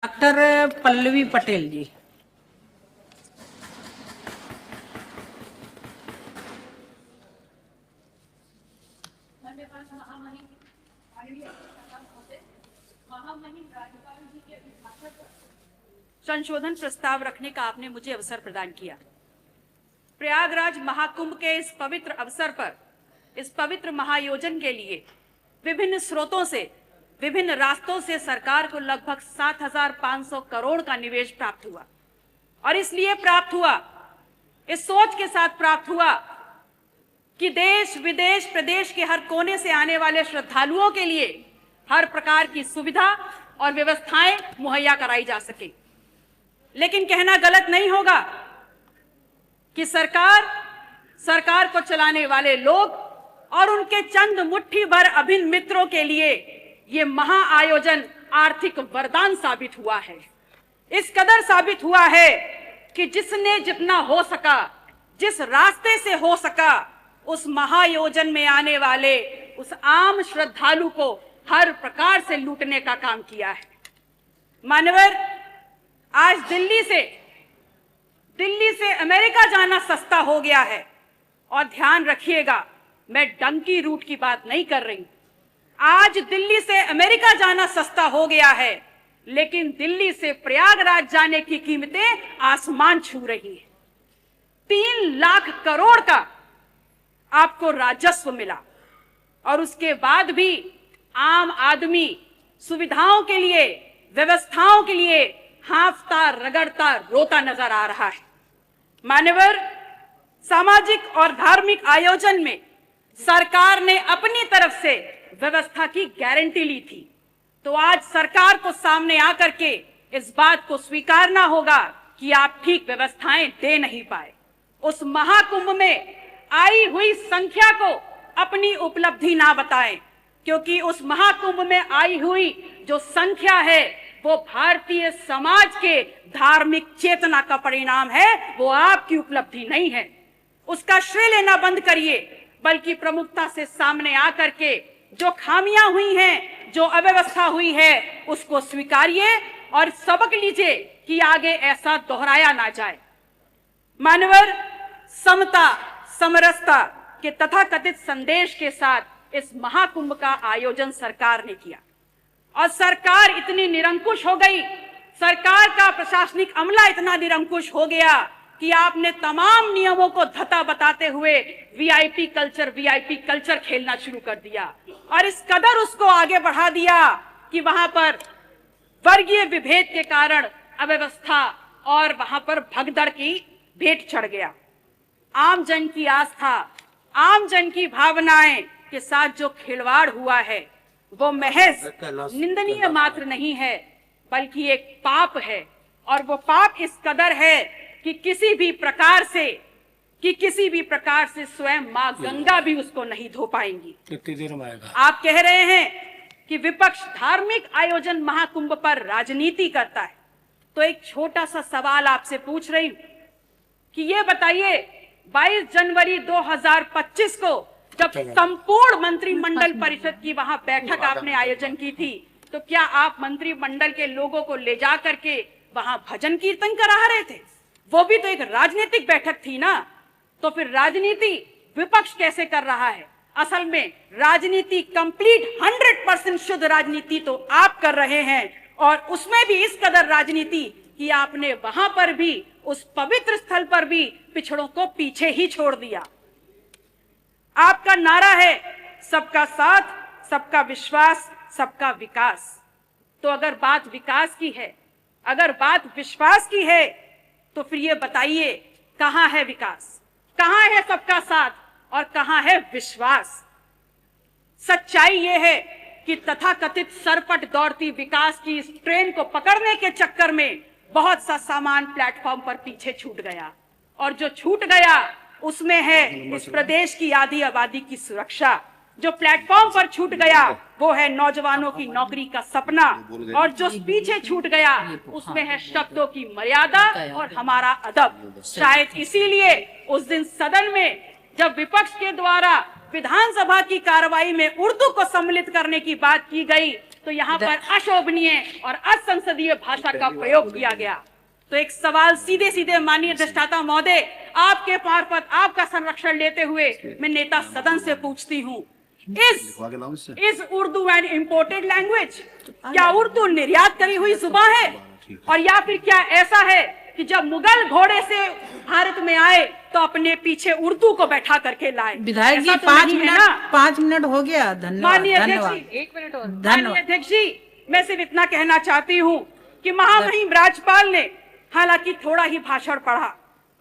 Doctor Pallavi Patel जी। संशोधन प्रस्ताव रखने का आपने मुझे अवसर प्रदान किया। प्रयागराज महाकुंभ के इस पवित्र अवसर पर, इस पवित्र महायोजन के लिए विभिन्न स्रोतों से, विभिन्न रास्तों से सरकार को लगभग 7,500 करोड़ का निवेश प्राप्त हुआ। और इसलिए प्राप्त हुआ, इस सोच के साथ प्राप्त हुआ कि देश विदेश प्रदेश के हर कोने से आने वाले श्रद्धालुओं के लिए हर प्रकार की सुविधा और व्यवस्थाएं मुहैया कराई जा सके। लेकिन कहना गलत नहीं होगा कि सरकार को चलाने वाले लोग और उनके चंद मुट्ठी भर अभिन्न मित्रों के लिए ये महाआयोजन आर्थिक वरदान साबित हुआ है। इस कदर साबित हुआ है कि जिसने जितना हो सका, जिस रास्ते से हो सका, उस महायोजन में आने वाले उस आम श्रद्धालु को हर प्रकार से लूटने का काम किया है। मान्यवर, आज दिल्ली से अमेरिका जाना सस्ता हो गया है। और ध्यान रखिएगा, मैं डंकी रूट की बात नहीं कर रही। आज दिल्ली से अमेरिका जाना सस्ता हो गया है, लेकिन दिल्ली से प्रयागराज जाने की कीमतें आसमान छू रही है। 3 लाख करोड़ का आपको राजस्व मिला और उसके बाद भी आम आदमी सुविधाओं के लिए, व्यवस्थाओं के लिए हांफता, रगड़ता, रोता नजर आ रहा है। मान्यवर, सामाजिक और धार्मिक आयोजन में सरकार ने अपनी तरफ से व्यवस्था की गारंटी ली थी, तो आज सरकार को सामने आकर के इस बात को स्वीकारना होगा कि आप ठीक व्यवस्थाएं दे नहीं पाए। उस महाकुंभ में आई हुई संख्या को अपनी उपलब्धि ना बताएं, क्योंकि उस महाकुंभ में आई हुई जो संख्या है वो भारतीय समाज के धार्मिक चेतना का परिणाम है, वो आपकी उपलब्धि नहीं है। उसका श्रेय लेना बंद करिए, बल्कि प्रमुखता से सामने आकर के जो खामियां हुई हैं, जो अव्यवस्था हुई है, उसको स्वीकारिए और सबक लीजिए कि आगे ऐसा दोहराया ना जाए। मानवर, समता, समरसता के तथाकथित संदेश के साथ इस महाकुंभ का आयोजन सरकार ने किया। और सरकार इतनी निरंकुश हो गई, सरकार का प्रशासनिक अमला इतना निरंकुश हो गया कि आपने तमाम नियमों को धता बताते हुए वीआईपी कल्चर खेलना शुरू कर दिया। और इस कदर उसको आगे बढ़ा दिया कि वहां पर वर्गीय विभेद के कारण अव्यवस्था और वहां पर भगदड़ की भेंट चढ़ गया। आम जन की आस्था, आम जन की भावनाएं के साथ जो खिलवाड़ हुआ है, वो महज निंदनीय मात्र नहीं है, बल्कि एक पाप है। और वो पाप इस कदर है कि किसी भी प्रकार से स्वयं मां गंगा भी उसको नहीं धो पाएंगी। कितनी देर में आएगा? आप कह रहे हैं कि विपक्ष धार्मिक आयोजन महाकुंभ पर राजनीति करता है, तो एक छोटा सा सवाल आपसे पूछ रही हूं कि ये बताइए, 22 जनवरी 2025 को जब संपूर्ण मंत्रिमंडल परिषद की वहां बैठक आपने आयोजन की थी, तो क्या आप मंत्रिमंडल के लोगों को ले जा करके वहां भजन कीर्तन करा रहे थे? वो भी तो एक राजनीतिक बैठक थी ना। तो फिर राजनीति विपक्ष कैसे कर रहा है? असल में राजनीति कंप्लीट 100% शुद्ध राजनीति तो आप कर रहे हैं, और उसमें भी इस कदर राजनीति कि आपने वहां पर भी, उस पवित्र स्थल पर भी पिछड़ों को पीछे ही छोड़ दिया। आपका नारा है सबका साथ, सबका विश्वास, सबका विकास। तो अगर बात विकास की है, अगर बात विश्वास की है, तो फिर ये बताइए कहां है विकास, कहां है सबका साथ और कहां है विश्वास? सच्चाई ये है कि तथाकथित सरपट दौड़ती विकास की इस ट्रेन को पकड़ने के चक्कर में बहुत सा सामान प्लेटफॉर्म पर पीछे छूट गया, और जो छूट गया उसमें है इस प्रदेश की आधी आबादी की सुरक्षा। जो प्लेटफॉर्म पर छूट गया वो है नौजवानों की नौकरी का सपना, और जो पीछे छूट गया उसमें है शब्दों की मर्यादा और हमारा अदब। शायद इसीलिए उस दिन सदन में जब विपक्ष के द्वारा विधानसभा की कार्रवाई में उर्दू को सम्मिलित करने की बात की गई, तो यहाँ पर अशोभनीय और असंसदीय भाषा का प्रयोग किया गया। तो एक सवाल सीधे सीधे माननीय अधिष्ठाता महोदय, आपके मार्फत आपका संरक्षण लेते हुए मैं नेता सदन से पूछती हूँ, इस उर्दू एंड इम्पोर्टेड लैंग्वेज, क्या उर्दू निर्यात करी हुई जुबान है? और या फिर क्या ऐसा है कि जब मुगल घोड़े से भारत में आए तो अपने पीछे उर्दू को बैठा करके लाए? विधायक जी, तो 5 मिनट हो गया। धन्यवाद। माननीय अध्यक्ष जी, 1 मिनट और। माननीय अध्यक्ष जी, मैं सिर्फ इतना कहना चाहती हूँ कि महामहिम राज्यपाल ने हालांकि थोड़ा ही भाषण पढ़ा,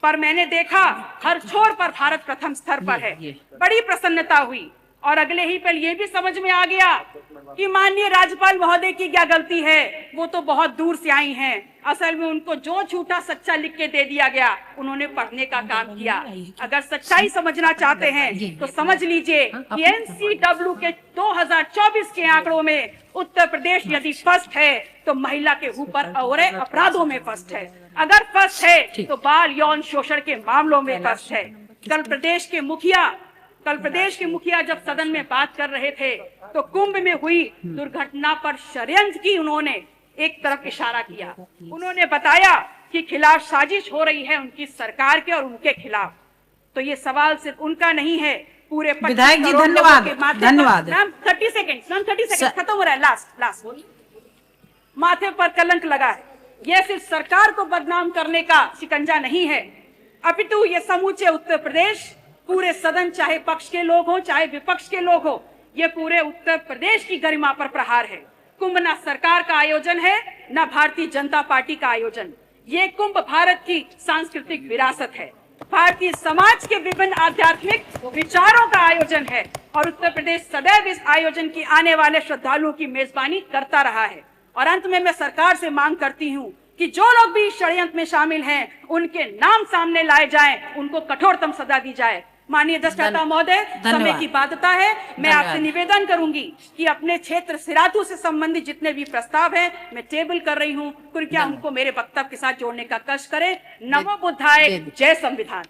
पर मैंने देखा हर छोर पर भारत प्रथम स्तर पर है। बड़ी प्रसन्नता हुई और अगले ही पल ये भी समझ में आ गया कि माननीय राज्यपाल महोदय की क्या गलती है, वो तो बहुत दूर से आई हैं। असल में उनको जो झूठा सच्चा लिख के दे दिया गया, उन्होंने पढ़ने का काम किया। अगर सच्चाई समझना चाहते हैं तो समझ लीजिए कि NCW के 2024 के आंकड़ों में उत्तर प्रदेश यदि फर्स्ट है तो महिला के ऊपर और अपराधों में फर्स्ट है। अगर फर्स्ट है तो बाल यौन शोषण के मामलों में फर्स्ट है। कल प्रदेश के मुखिया जब सदन में बात कर रहे थे तो कुंभ में हुई दुर्घटना पर षड्यंत्र की उन्होंने एक तरफ इशारा किया। उन्होंने बताया कि खिलाफ साजिश हो रही है उनकी सरकार के और उनके खिलाफ। तो ये सवाल सिर्फ उनका नहीं है, पूरे विधायक जी धन्यवाद। 30 सेकंड खत्म हो रहा है। लास्ट माथे पर कलंक लगा है। यह सिर्फ सरकार को बदनाम करने का शिकंजा नहीं है, अपितु ये समूचे उत्तर प्रदेश, पूरे सदन, चाहे पक्ष के लोग हो चाहे विपक्ष के लोग हो, ये पूरे उत्तर प्रदेश की गरिमा पर प्रहार है। कुंभ न सरकार का आयोजन है न भारतीय जनता पार्टी का आयोजन। ये कुंभ भारत की सांस्कृतिक विरासत है, भारतीय समाज के विभिन्न आध्यात्मिक विचारों का आयोजन है और उत्तर प्रदेश सदैव इस आयोजन की आने वाले श्रद्धालुओं की मेजबानी करता रहा है। और अंत में मैं सरकार से मांग करती हूँ कि जो लोग भी षड्यंत्र में शामिल हैं उनके नाम सामने लाए जाएं, उनको कठोरतम सजा दी जाए। माननीय अधिष्ठाता महोदय, समय की बाध्यता है, मैं आपसे निवेदन करूंगी कि अपने क्षेत्र सिराथू से संबंधित जितने भी प्रस्ताव हैं मैं टेबल कर रही हूं, कृपया उनको मेरे वक्तव्य के साथ जोड़ने का कष्ट करें। नमो बुद्धाय, जय संविधान।